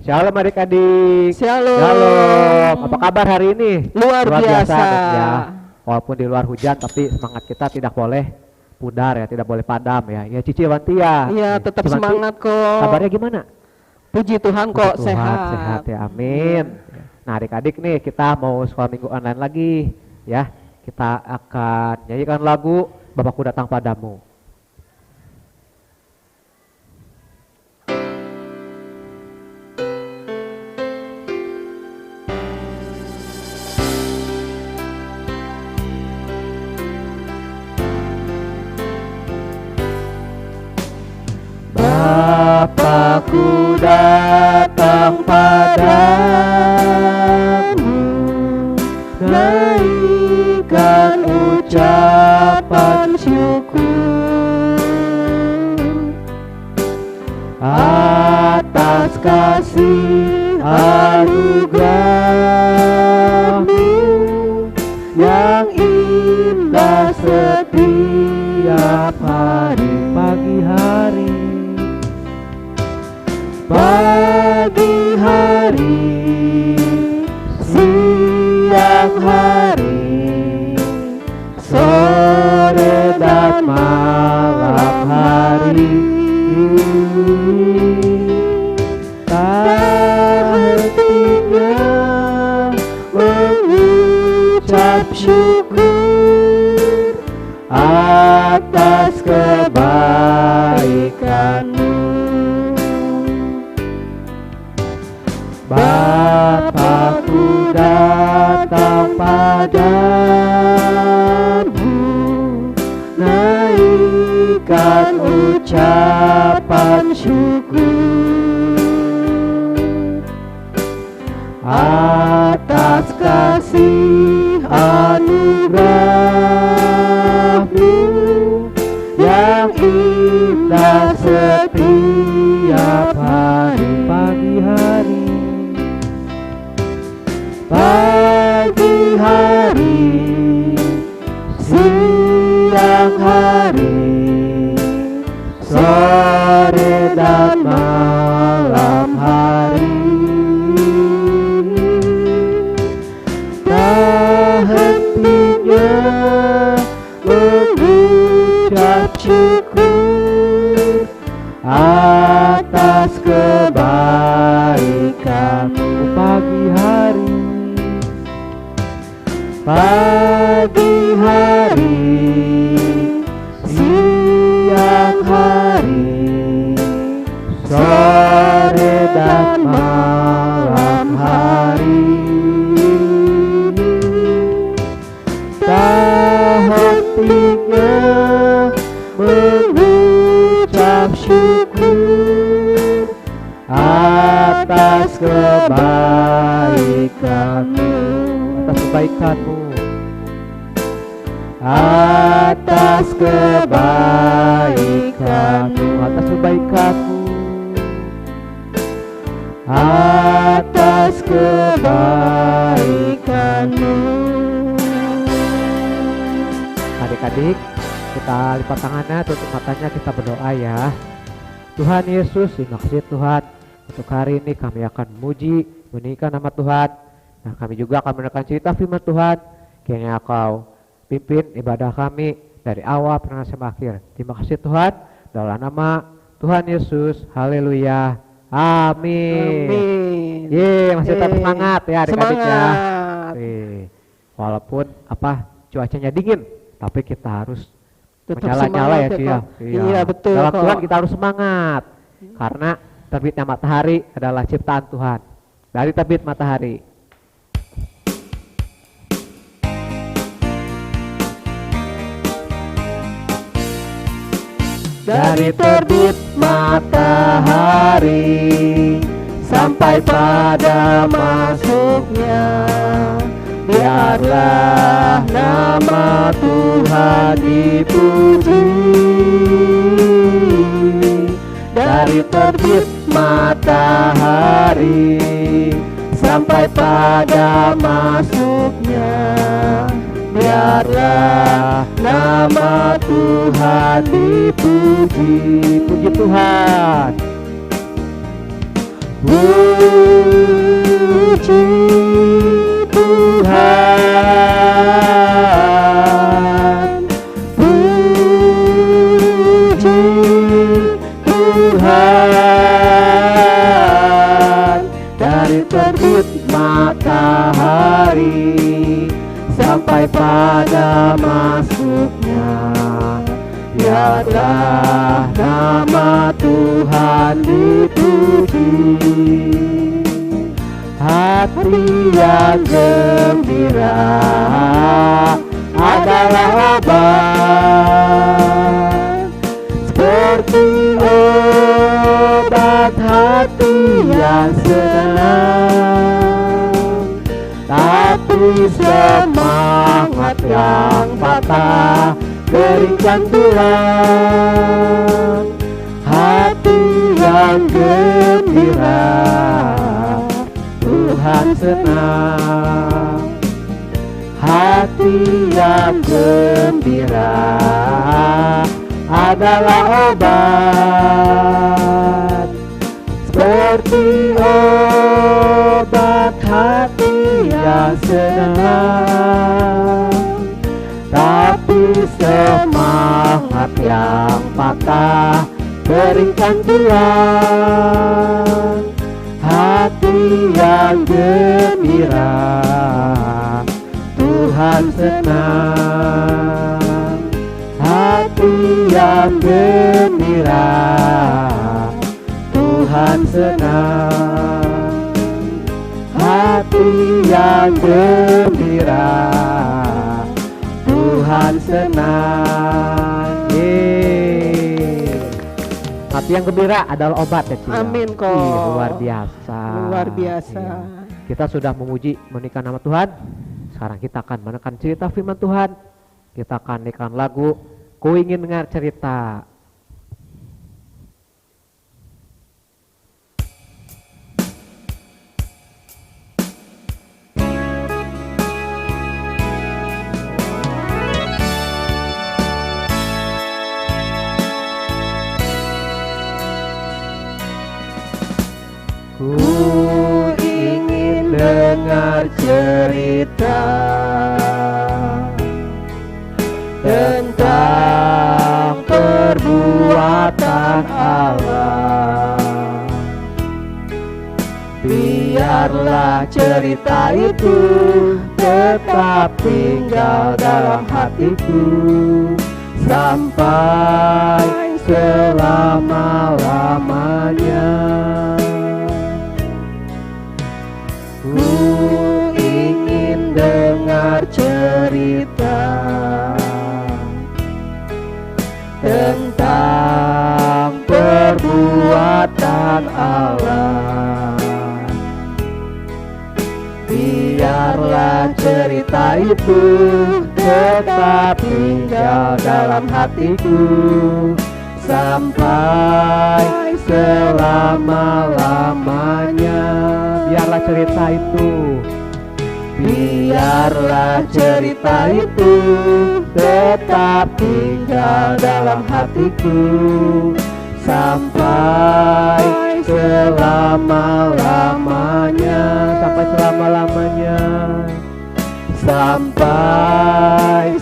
Shalom adik-adik. Shalom. Shalom. Apa kabar hari ini? Luar biasa. Ya. Walaupun di luar hujan, tapi semangat kita tidak boleh pudar ya, tidak boleh padam ya. Ya Cici Wantia. Iya, tetap Cici Wanti, semangat kok. kabarnya gimana? Puji Tuhan kok, Puji Tuhan, sehat. sehat ya, amin. Nah adik-adik nih, kita mau sekolah minggu online lagi ya. Kita akan nyanyikan lagu Bapakku Datang Padamu. Bapakku datang padamu, naikkan ucapan syukur atas kasih anugerah-Mu yang indah setiap hari. Pagi hari, siang hari, sore dan malam hari, tak hentinya mengucap syukur atas kebaikan-Mu. Bapakku datang padamu, naikkan ucapan syukur atas kasih anugerah-Mu yang indah setiap hari. Pagi hari, siang hari, sore dan malam hari, tak hentinya mengucap syukur atas kebaikan-Mu. Pagi hari, siang hari, sore dan malam hari, tak hentinya mengucap syukur atas kebaikan-Mu. Atas kebaikan-Mu, atas kebaikan-Mu, atas kebaikan-Mu. Adik-adik, kita lipat tangannya, tutup matanya, kita berdoa ya. Tuhan Yesus, terima kasih Tuhan, untuk hari ini kami akan memuji, meninggikan nama Tuhan. Nah, kami juga akan mendengarkan cerita firman Tuhan. Kiranya Kau pimpin ibadah kami dari awal sampai akhir. Terima kasih Tuhan. Dalam nama Tuhan Yesus. Haleluya. Amin. Masih tetap semangat ya adik-adik ya. Walaupun cuacanya dingin, tapi kita harus menyala-nyala ya Ci ya. Iya betul. Dalam Tuhan kita harus semangat. Karena terbitnya matahari adalah ciptaan Tuhan. Dari terbit matahari. Dari terbit matahari sampai pada masuknya, biarlah nama Tuhan dipuji. Dari terbit matahari sampai pada masuknya, biarlah nama Tuhan dipuji. Puji Tuhan. Puji Tuhan, puji Tuhan, dari terbit matahari sampai pada masuknya, biarlah nama Tuhan dipuji. Hati yang gembira adalah obat, seperti obat hati yang senang. Tapi semangat yang patah berikan Tuhan. Hati yang gembira Tuhan senang. Hati yang gembira adalah obat, seperti obat hati yang senang. Tapi semangat yang patah berikan Tuhan. Hati yang gembira Tuhan senang. Hati yang gembira Tuhan senang. Hati yang gembira Tuhan senang. Hati yang gembira adalah obat ya Ci. Amin kok. Luar biasa. Luar biasa. Iya. Kita sudah memuji menikah nama Tuhan. Sekarang kita akan menekan cerita firman Tuhan. Kita akan menekan lagu Ku Ingin Dengar Cerita. Ku ingin dengar cerita tentang perbuatan Allah. Biarlah cerita itu tetap tinggal dalam hatiku sampai selama-lamanya. Ku ingin dengar cerita tentang perbuatan Allah. Biarlah cerita itu tetap tinggal dalam hatiku sampai selama-lamanya. Biarlah cerita itu tetap tinggal dalam hatiku sampai selama-lamanya. Sampai selama-lamanya. Sampai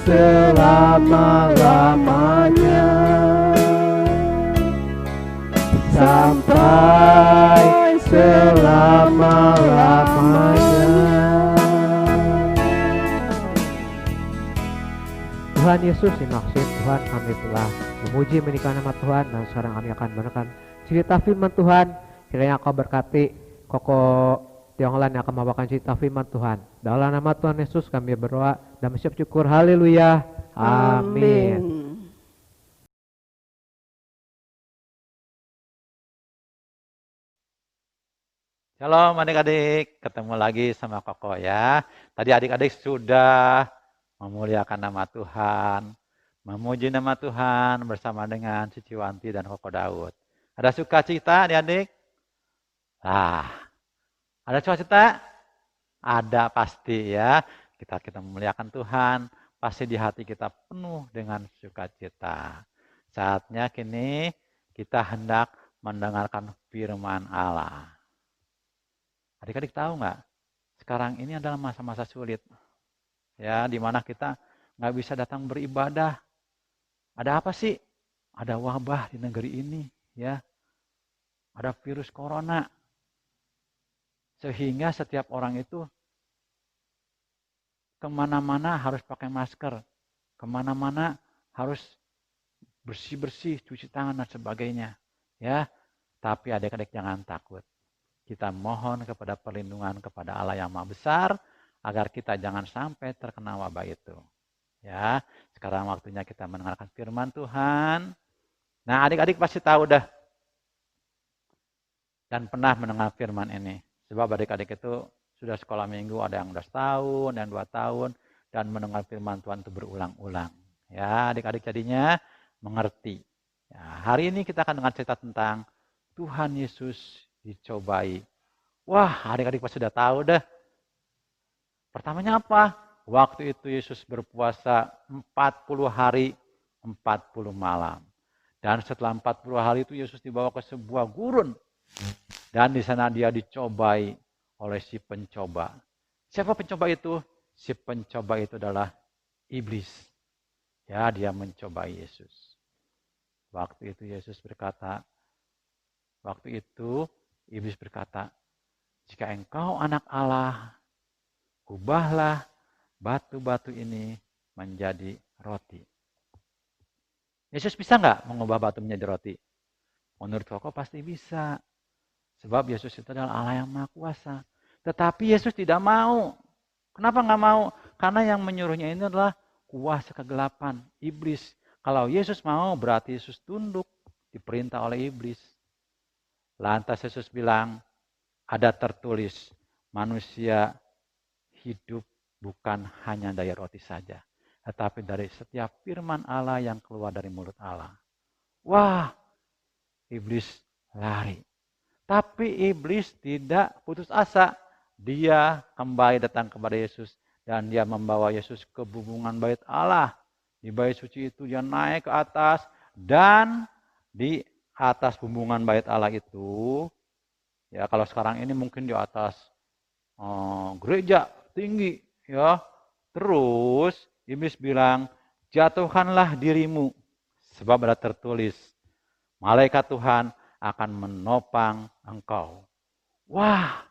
selama-lamanya. Tuhan Yesus dimaksud Tuhan, kami telah memuji menikah nama Tuhan, dan sekarang kami akan menekan cerita firman Tuhan. Kiranya Kau berkati Koko Tionglan yang akan membawakan cerita firman Tuhan. Dalam nama Tuhan Yesus kami berdoa dan bersyukur syukur. Haleluya. Amin. Shalom adik-adik, ketemu lagi sama Koko ya. Tadi adik-adik sudah memuliakan nama Tuhan, memuji nama Tuhan bersama dengan Cici Wanti dan Koko Daud. Ada sukacita adik-adik? Ada sukacita? Ada pasti ya. Kita memuliakan Tuhan, pasti di hati kita penuh dengan sukacita. Saatnya kini kita hendak mendengarkan firman Allah. Adik-adik tahu nggak? Sekarang ini adalah masa-masa sulit. Ya, di mana kita nggak bisa datang beribadah. Ada apa sih? Ada wabah di negeri ini, ya. Ada virus corona. Sehingga setiap orang itu kemana-mana harus pakai masker. Kemana-mana harus bersih-bersih, cuci tangan dan sebagainya. Ya, tapi adik-adik jangan takut. Kita mohon kepada perlindungan kepada Allah yang Maha Besar agar kita jangan sampai terkena wabah itu. Ya, sekarang waktunya kita mendengarkan firman Tuhan. Nah, adik-adik pasti tahu dah dan pernah mendengar firman ini. Sebab adik-adik itu sudah sekolah minggu, ada yang udah setahun, dan 2 tahun, dan mendengar firman Tuhan itu berulang-ulang. Ya, adik-adik jadinya mengerti. Ya, hari ini kita akan dengar cerita tentang Tuhan Yesus dicobai. Wah, adik-adik pasti sudah tahu dah. Pertamanya apa? Waktu itu Yesus berpuasa 40 hari, 40 malam. Dan setelah 40 hari itu Yesus dibawa ke sebuah gurun. Dan di sana dia dicobai oleh si pencoba. Siapa pencoba itu? Si pencoba itu adalah iblis. Ya, dia mencobai Yesus. Waktu itu Yesus berkata, waktu itu iblis berkata, jika engkau anak Allah, ubahlah batu-batu ini menjadi roti. Yesus bisa nggak mengubah batu menjadi roti? Menurut kau pasti bisa. Sebab Yesus itu adalah Allah yang Maha Kuasa. Tetapi Yesus tidak mau. Kenapa nggak mau? Karena yang menyuruhnya ini adalah kuasa kegelapan, iblis. Kalau Yesus mau berarti Yesus tunduk, diperintah oleh iblis. Lantas Yesus bilang, ada tertulis, manusia hidup bukan hanya dari roti saja, tetapi dari setiap firman Allah yang keluar dari mulut Allah. Wah, iblis lari. Tapi iblis tidak putus asa. Dia kembali datang kepada Yesus dan dia membawa Yesus ke bumbungan bait Allah. Di bait suci itu dia naik ke atas dan di atas bumbungan bait Allah itu, ya kalau sekarang ini mungkin di atas gereja tinggi, ya. Terus iblis bilang, jatuhkanlah dirimu, sebab ada tertulis, malaikat Tuhan akan menopang engkau. Wah,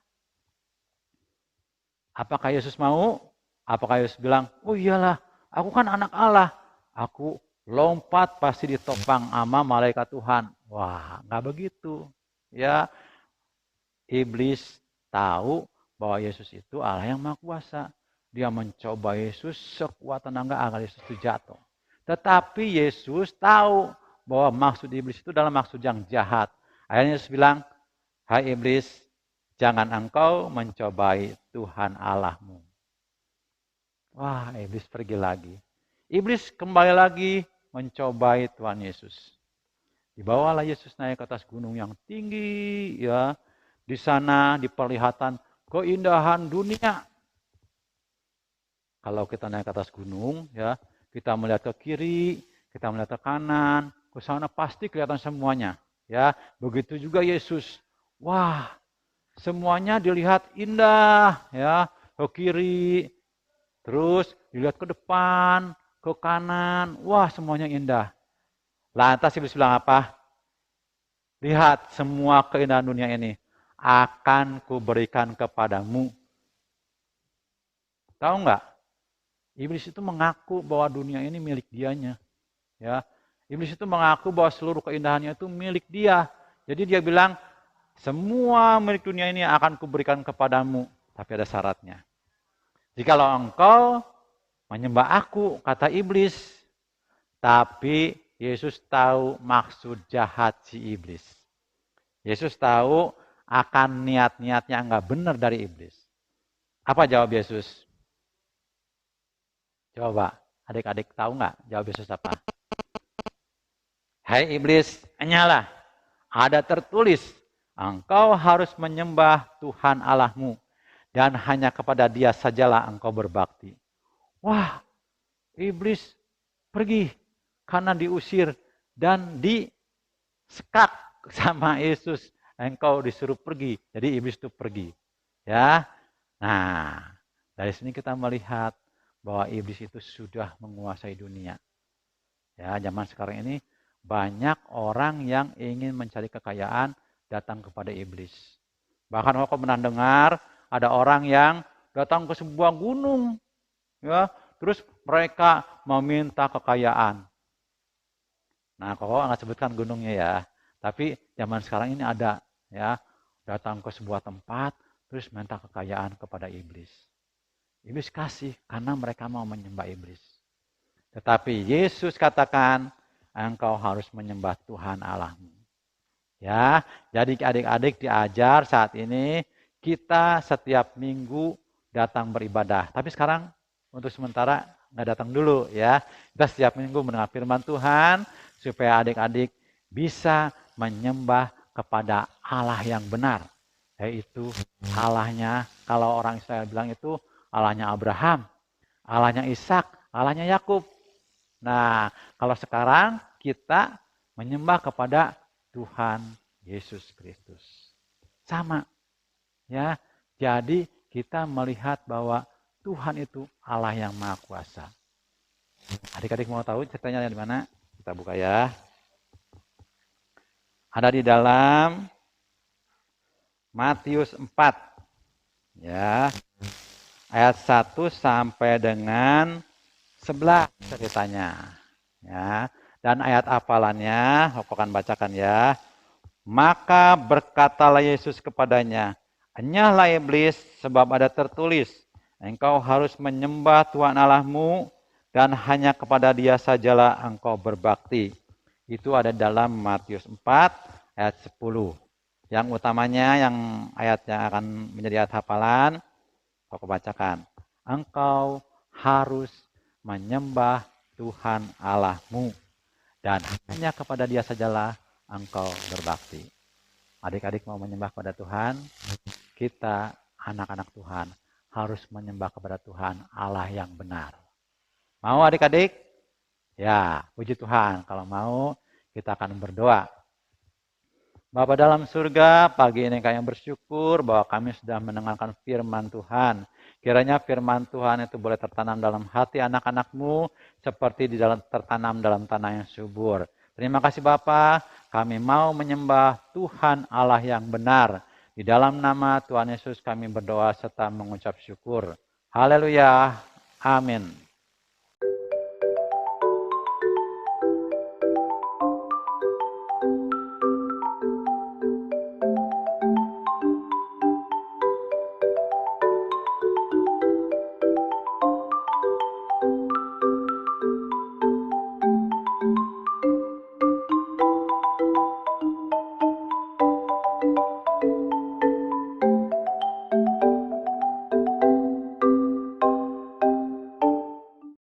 apakah Yesus mau? Apakah Yesus bilang, oh iyalah, aku kan anak Allah, aku lompat pasti ditopang sama malaikat Tuhan. Wah, nggak begitu. Ya, iblis tahu bahwa Yesus itu Allah yang Maha Kuasa. Dia mencoba Yesus sekuat tenaga agar Yesus itu jatuh. Tetapi Yesus tahu bahwa maksud iblis itu adalah maksud yang jahat. Akhirnya Yesus bilang, hai iblis, jangan engkau mencobai Tuhan Allahmu. Wah, iblis pergi lagi. Iblis kembali lagi mencobai Tuhan Yesus. Dibawalah Yesus naik ke atas gunung yang tinggi, ya. Di sana diperlihatkan keindahan dunia. Kalau kita naik ke atas gunung, ya, kita melihat ke kiri, kita melihat ke kanan, ke sana pasti kelihatan semuanya. Ya, begitu juga Yesus. Wah, semuanya dilihat indah, ya, ke kiri, terus dilihat ke depan, ke kanan. Wah, semuanya indah. Lantas iblis bilang apa? Lihat semua keindahan dunia ini akan kuberikan kepadamu. Tahu nggak? Iblis itu mengaku bahwa dunia ini milik dianya. Ya, iblis itu mengaku bahwa seluruh keindahannya itu milik dia. Jadi dia bilang, semua milik dunia ini akan kuberikan kepadamu. Tapi ada syaratnya. Jikalau engkau menyembah aku, kata iblis. Tapi Yesus tahu maksud jahat si iblis. Yesus tahu akan niat-niatnya enggak benar dari iblis. Apa jawab Yesus? Coba, adik-adik tahu nggak jawab Yesus apa? Hai iblis, enyalah. Ada tertulis, engkau harus menyembah Tuhan Allahmu dan hanya kepada Dia sajalah engkau berbakti. Wah, iblis pergi karena diusir dan disekak sama Yesus. Engkau disuruh pergi. Jadi iblis itu pergi. Ya. Nah, dari sini kita melihat bahwa iblis itu sudah menguasai dunia. Ya, zaman sekarang ini banyak orang yang ingin mencari kekayaan datang kepada iblis. Bahkan aku pernah dengar ada orang yang datang ke sebuah gunung, ya, terus mereka meminta kekayaan. Nah, kok nggak sebutkan gunungnya ya, tapi zaman sekarang ini ada, ya, datang ke sebuah tempat terus minta kekayaan kepada iblis. Iblis kasih karena mereka mau menyembah iblis. Tetapi Yesus katakan, engkau harus menyembah Tuhan Allahmu. Ya, jadi adik-adik diajar saat ini kita setiap minggu datang beribadah. Tapi sekarang untuk sementara nggak datang dulu ya. Kita setiap minggu mendengar firman Tuhan supaya adik-adik bisa menyembah kepada Allah yang benar. Yaitu Allahnya, kalau orang Israel bilang itu Allahnya Abraham, Allahnya Ishak, Allahnya Yakub. Nah, kalau sekarang kita menyembah kepada Tuhan Yesus Kristus. Sama. Ya. Jadi kita melihat bahwa Tuhan itu Allah yang Maha Kuasa. Adik-adik mau tahu ceritanya di mana? Kita buka ya. Ada di dalam Matius 4. Ya. Ayat 1 sampai dengan 11 ceritanya. Ya. Dan ayat hafalannya, aku akan bacakan ya. Maka berkatalah Yesus kepadanya, enyahlah iblis, sebab ada tertulis, engkau harus menyembah Tuhan Allahmu, dan hanya kepada Dia sajalah engkau berbakti. Itu ada dalam Matius 4 ayat 10. Yang utamanya, yang ayat yang akan menjadi ayat hafalan, aku bacakan. Engkau harus menyembah Tuhan Allahmu, dan hanya kepada Dia sajalah engkau berbakti. Adik-adik mau menyembah kepada Tuhan, kita anak-anak Tuhan harus menyembah kepada Tuhan Allah yang benar. Mau adik-adik? Ya, puji Tuhan. Kalau mau, kita akan berdoa. Bapa dalam surga, pagi ini kami bersyukur bahwa kami sudah mendengarkan firman Tuhan. Kiranya firman Tuhan itu boleh tertanam dalam hati anak-anak-Mu seperti tertanam dalam tanah yang subur. Terima kasih Bapa, kami mau menyembah Tuhan Allah yang benar. Di dalam nama Tuhan Yesus kami berdoa serta mengucap syukur. Haleluya. Amin.